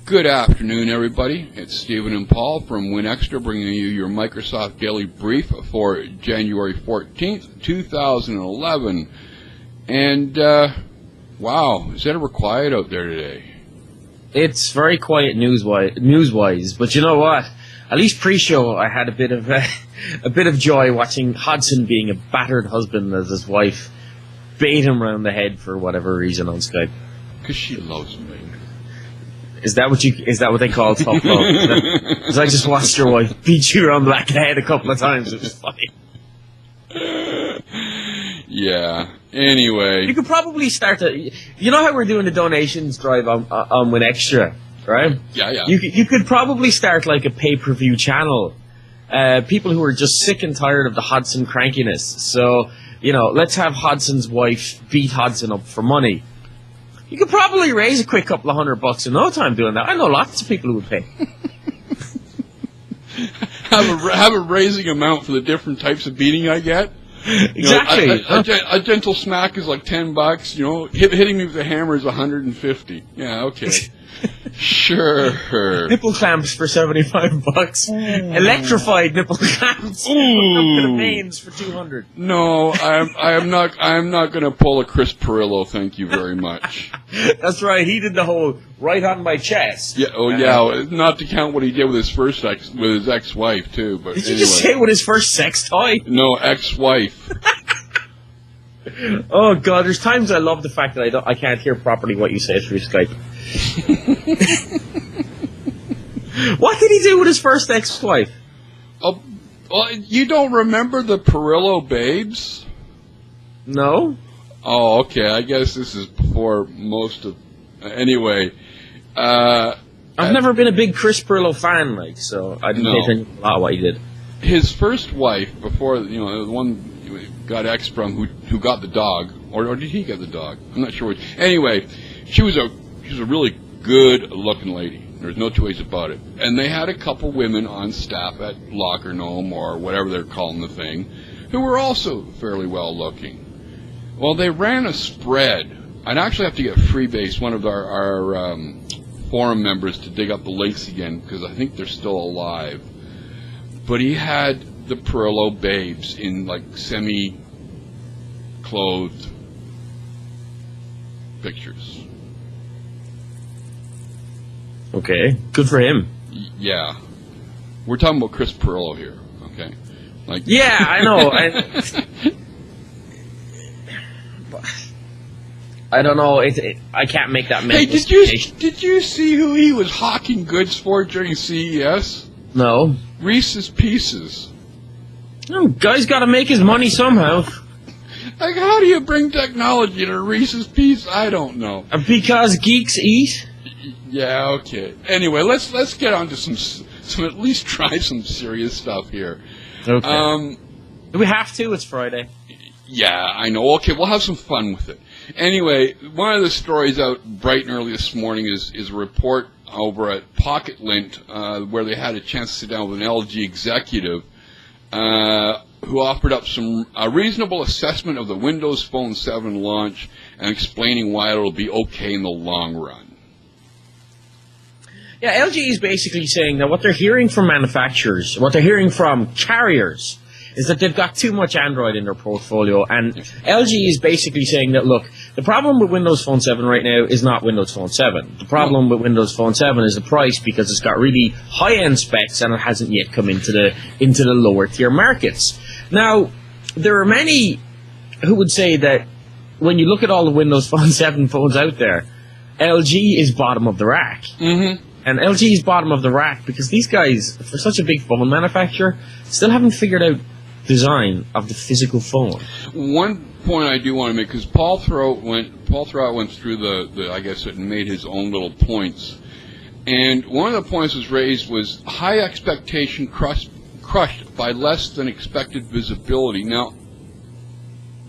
Good afternoon, everybody. It's Stephen and Paul from WinExtra bringing you your Microsoft Daily Brief for January 14th, 2011. And, wow, is it ever quiet out there today? It's very quiet news-wise, but you know what? At least pre-show, I had a bit of joy watching Hodson being a battered husband as his wife bait him around the head for whatever reason on Skype. Because she loves me. Is that what they call tough love? Because I just watched your wife beat you around the back of the head a couple of times. It was funny. Yeah. Anyway, you could probably start you know how we're doing the donations drive on WinExtra, right? Yeah. You could probably start like a pay-per-view channel. People who are just sick and tired of the Hodson crankiness. So, let's have Hodson's wife beat Hodson up for money. You could probably raise a quick couple of $100 in no time doing that. I know lots of people who would pay. have a raising amount for the different types of beating I get. Exactly. A gentle smack is like $10. Hitting me with a hammer is $150. Yeah, okay. Sure. Nipple clamps for $75. Electrified nipple clamps. Up to the veins for $200. No, I am not going to pull a Chris Perillo. Thank you very much. That's right. He did the whole right on my chest. Yeah. Oh, yeah. Not to count what he did with his ex-wife too. But did you just say with his first sex toy? No, ex-wife. Oh God! There's times I love the fact that I can't hear properly what you say through Skype. What did he do with his first ex-wife? Oh, well, you don't remember the Perillo babes? No. Oh, okay. I guess this is before most of. Anyway, I've never been a big Chris Perillo fan, so I didn't pay attention to a lot of what he did. His first wife, before the one got X from who got the dog, or did he get the dog? I'm not sure which. Anyway, she was a really good-looking lady. There's no two ways about it. And they had a couple women on staff at Locker Gnome, or whatever they're calling the thing, who were also fairly well-looking. Well, they ran a spread. I'd actually have to get Freebase, one of our forum members, to dig up the links again, because I think they're still alive. But he had the Perillo babes in, semi-clothed pictures. Okay, good for him. Yeah. We're talking about Chris Perillo here, okay? Yeah, I know. I don't know. I can't make that mental. Hey, did you see who he was hawking goods for during CES? No. Reese's Pieces. No, guy's got to make his money somehow. How do you bring technology to Reese's Pieces? I don't know. Because geeks eat. Yeah, okay. Anyway, let's get on to some at least try some serious stuff here. Okay. Do we have to? It's Friday. Yeah, I know. Okay, we'll have some fun with it. Anyway, one of the stories out bright and early this morning is a report over at PocketLint where they had a chance to sit down with an LG executive who offered up a reasonable assessment of the Windows Phone 7 launch and explaining why it'll be okay in the long run. Yeah, LG is basically saying that what they're hearing from manufacturers, what they're hearing from carriers, is that they've got too much Android in their portfolio, and LG is basically saying that, look, the problem with Windows Phone 7 right now is not Windows Phone 7. The problem with Windows Phone 7 is the price, because it's got really high-end specs and it hasn't yet come into the lower-tier markets. Now, there are many who would say that when you look at all the Windows Phone 7 phones out there, LG is bottom of the rack. Mm-hmm. And LG is bottom of the rack because these guys, for such a big phone manufacturer, still haven't figured out design of the physical phone. One point I do want to make, because Paul Throat went through the I guess, it made his own little points. And one of the points was raised was high expectation crushed by less than expected visibility. Now,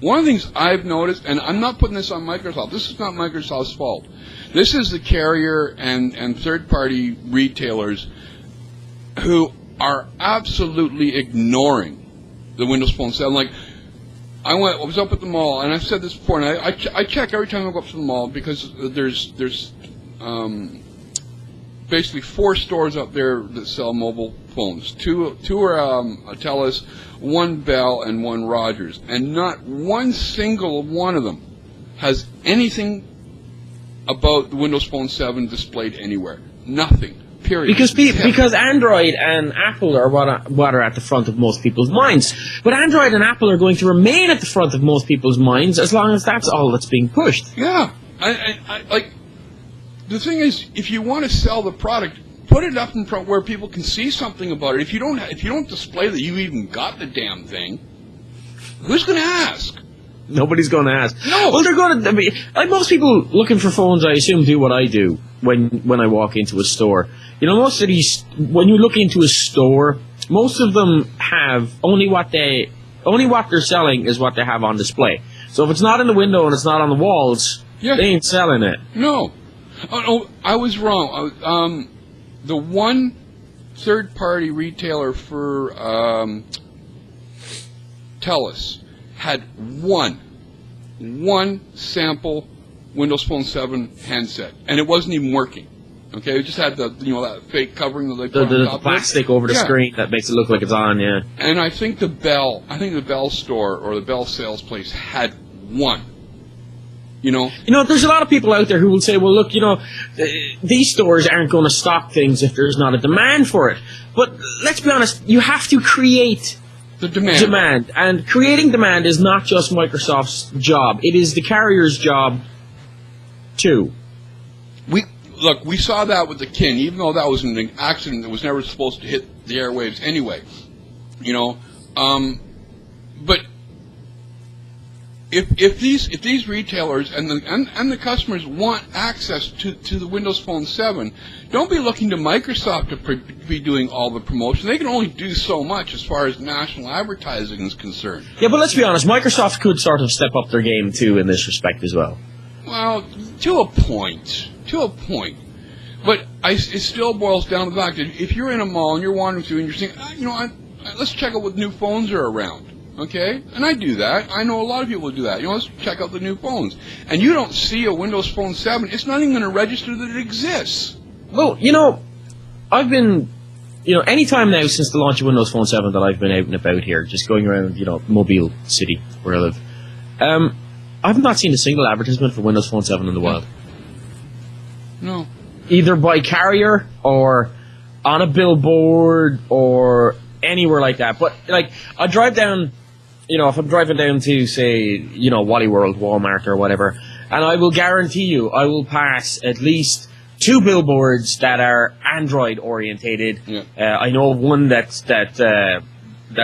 one of the things I've noticed, and I'm not putting this on Microsoft, this is not Microsoft's fault. This is the carrier and third-party retailers who are absolutely ignoring the Windows Phone 7. I was up at the mall, and I've said this before, and I check every time I go up to the mall because there's basically 4 stores up there that sell mobile phones. Two are TELUS, 1 Bell, and 1 Rogers, and not one single one of them has anything about the Windows Phone 7 displayed anywhere. Nothing. Period. Because Android and Apple are what are at the front of most people's minds. But Android and Apple are going to remain at the front of most people's minds as long as that's all that's being pushed. Yeah. I like, the thing is, if you want to sell the product, put it up in front where people can see something about it. If you don't display that you even got the damn thing, who's going to ask? Nobody's going to ask. No. Well, they're going to. I mean, like most people looking for phones, I assume do what I do when I walk into a store. You know, most of these, when you look into a store, most of them have only what they're selling is what they have on display. So if it's not in the window and it's not on the walls, they ain't selling it. No. Oh, no, I was wrong. The one third-party retailer for TELUS had one sample Windows Phone 7 handset, and it wasn't even working. Okay, it just had that fake covering that they put on top the plastic over the screen that makes it look like it's on. Yeah. And I think the Bell store or the Bell sales place had one. You know, there's a lot of people out there who will say, well, look, these stores aren't going to stock things if there's not a demand for it. But let's be honest, you have to create the demand. And creating demand is not just Microsoft's job. It is the carrier's job, too. We saw that with the Kin, even though that was an accident that was never supposed to hit the airwaves anyway. But if these retailers and the customers want access to the Windows Phone 7, don't be looking to Microsoft to be doing all the promotion. They can only do so much as far as national advertising is concerned. Yeah, but let's be honest, Microsoft could sort of step up their game too in this respect as well. Well, to a point. But it still boils down to the fact that if you're in a mall and you're wandering through and you're saying, let's check out what new phones are around. Okay? And I do that. I know a lot of people do that. Let's check out the new phones. And you don't see a Windows Phone 7, it's not even going to register that it exists. Well, I've been, any time now since the launch of Windows Phone 7 that I've been out and about here, just going around, Mobile City, where I live, I've not seen a single advertisement for Windows Phone 7 in the wild. No. Either by carrier or on a billboard or anywhere like that. But, I drive down, if I'm driving down to, say, Wally World, Walmart or whatever, and I will guarantee you I will pass at least 2 billboards that are Android-orientated. Yeah. I know of one that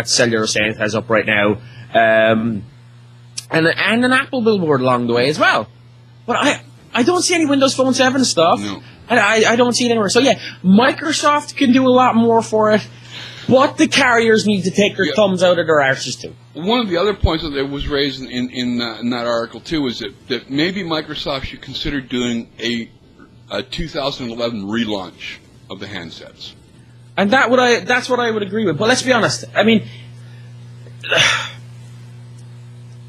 Cellular Saint has up right now. And an Apple billboard along the way as well. But I don't see any Windows Phone 7 stuff. No. I don't see it anywhere. So yeah, Microsoft can do a lot more for it, but the carriers need to take their thumbs out of their arses too. One of the other points that was raised in that article too is that maybe Microsoft should consider doing a 2011 relaunch of the handsets. And that's what I would agree with. But let's be honest. I mean,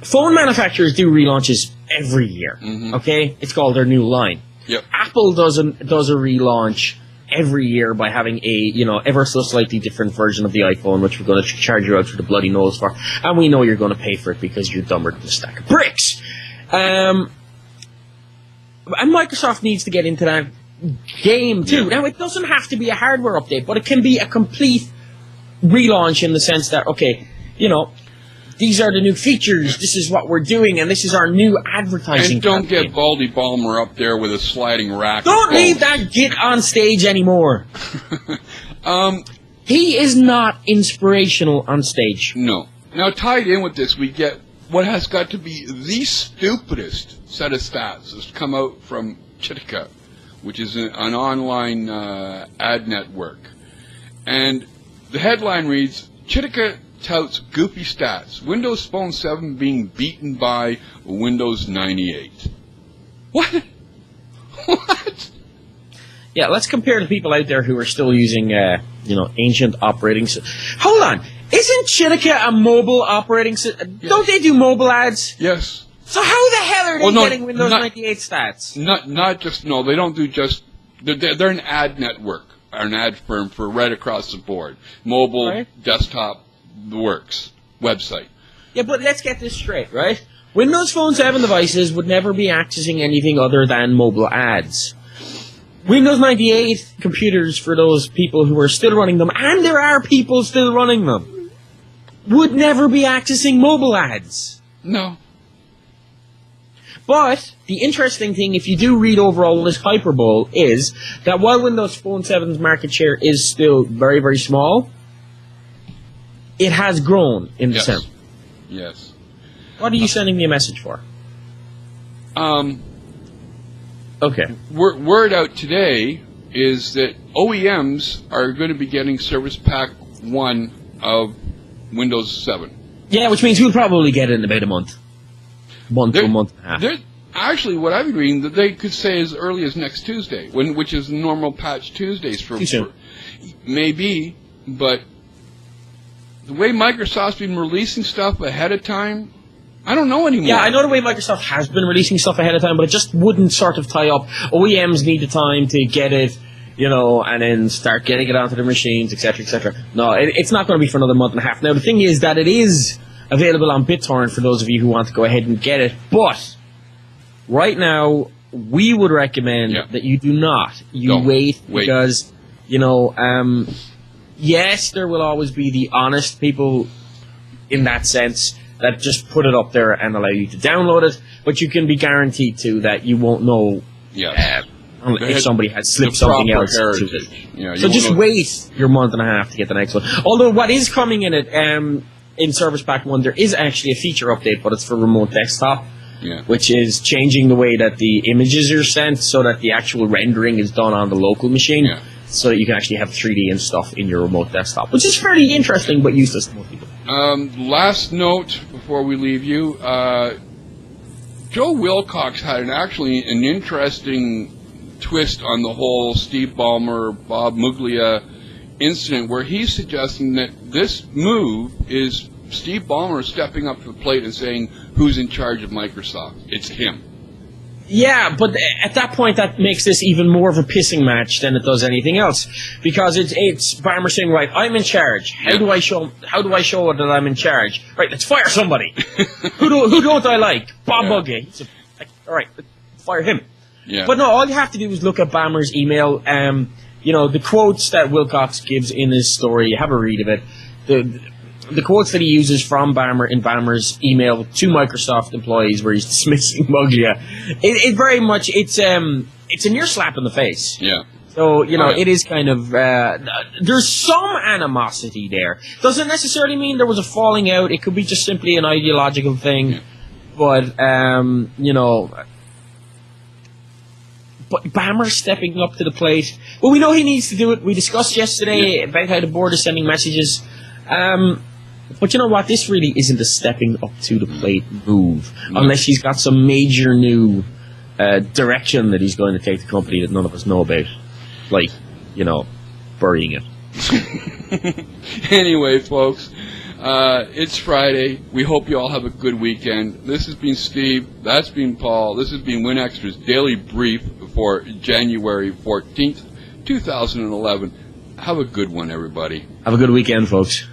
phone manufacturers do relaunches every year. Mm-hmm. Okay, it's called their new line. Yep. Apple does a relaunch every year by having a ever so slightly different version of the iPhone, which we're going to charge you out for the bloody nose for, and we know you're going to pay for it because you're dumber than a stack of bricks. And Microsoft needs to get into that game too. Yeah. Now, it doesn't have to be a hardware update, but it can be a complete relaunch in the sense that, these are the new features, this is what we're doing, and this is our new advertising And don't campaign. get Baldy Balmer up there with a sliding rack. Don't leave that git on stage anymore. He is not inspirational on stage. No. Now, tied in with this, we get what has got to be the stupidest set of stats that's come out from Chitika, which is an online ad network. And the headline reads, Chitika touts goofy stats. Windows Phone 7 being beaten by Windows 98. What? What? Yeah, let's compare the people out there who are still using, ancient operating systems. Hold on. Isn't Chitika a mobile operating system? Yes. Don't they do mobile ads? Yes. So how the hell are they getting Windows 98 stats? Not just, no, they don't do just They're an ad network, or an ad firm for right across the board. Mobile, Right. desktop, the works, website. Yeah, but let's get this straight, right? Windows Phone 7 devices would never be accessing anything other than mobile ads. Windows 98 computers, for those people who are still running them, and there are people still running them, would never be accessing mobile ads. No. But the interesting thing, if you do read over all this hyperbole, is that while Windows Phone 7's market share is still very, very small, it has grown in December. Yes. What are you sending me a message for? Okay. Word out today is that OEMs are going to be getting Service Pack 1 of Windows 7. Yeah, which means we'll probably get it in about a month. To a month and a half. Actually, what I've been reading, that they could say as early as next Tuesday, which is normal patch Tuesdays for Too soon. maybe, but the way Microsoft's been releasing stuff ahead of time, I don't know anymore. Yeah, I know the way Microsoft has been releasing stuff ahead of time, but it just wouldn't sort of tie up. OEMs need the time to get it, and then start getting it onto the machines, etc., etc. No, it's not going to be for another month and a half. Now, the thing is that it is available on BitTorrent for those of you who want to go ahead and get it, but right now, we would recommend that you do not. Don't. Wait, Wait. because, yes, there will always be the honest people in that sense that just put it up there and allow you to download it, but you can be guaranteed to that you won't know if somebody has slipped something else to it. Yeah, so just wait your month and a half to get the next one. Although what is coming in it, in Service Pack 1, there is actually a feature update, but it's for remote desktop, which is changing the way that the images are sent so that the actual rendering is done on the local machine, so that you can actually have 3D and stuff in your remote desktop, which is fairly interesting but useless to most people. Last note before we leave you, Joe Wilcox had an interesting twist on the whole Steve Ballmer, Bob Muglia incident, where he's suggesting that this move is Steve Ballmer stepping up to the plate and saying, who's in charge of Microsoft? It's him. Yeah, but at that point, that makes this even more of a pissing match than it does anything else, because it's Ballmer saying, right, I'm in charge. How do I show that I'm in charge? Right, let's fire somebody. who don't I like? Bob Muglia. All right, fire him. Yeah. But no, all you have to do is look at Ballmer's email. The quotes that Wilcox gives in his story, you have a read of it. The quotes that he uses from Ballmer in Ballmer's email to Microsoft employees, where he's dismissing Muglia, it very much it's a near slap in the face. Yeah. So it is kind of there's some animosity there. Doesn't necessarily mean there was a falling out. It could be just simply an ideological thing. Yeah. But But Ballmer stepping up to the plate. Well, we know he needs to do it. We discussed yesterday about how the board is sending messages. But you know what? This really isn't a stepping up to the plate move, unless he's got some major new direction that he's going to take the company that none of us know about. Like, burying it. Anyway, folks, it's Friday. We hope you all have a good weekend. This has been Steve. That's been Paul. This has been WinExtra's Daily Brief for January 14th, 2011. Have a good one, everybody. Have a good weekend, folks.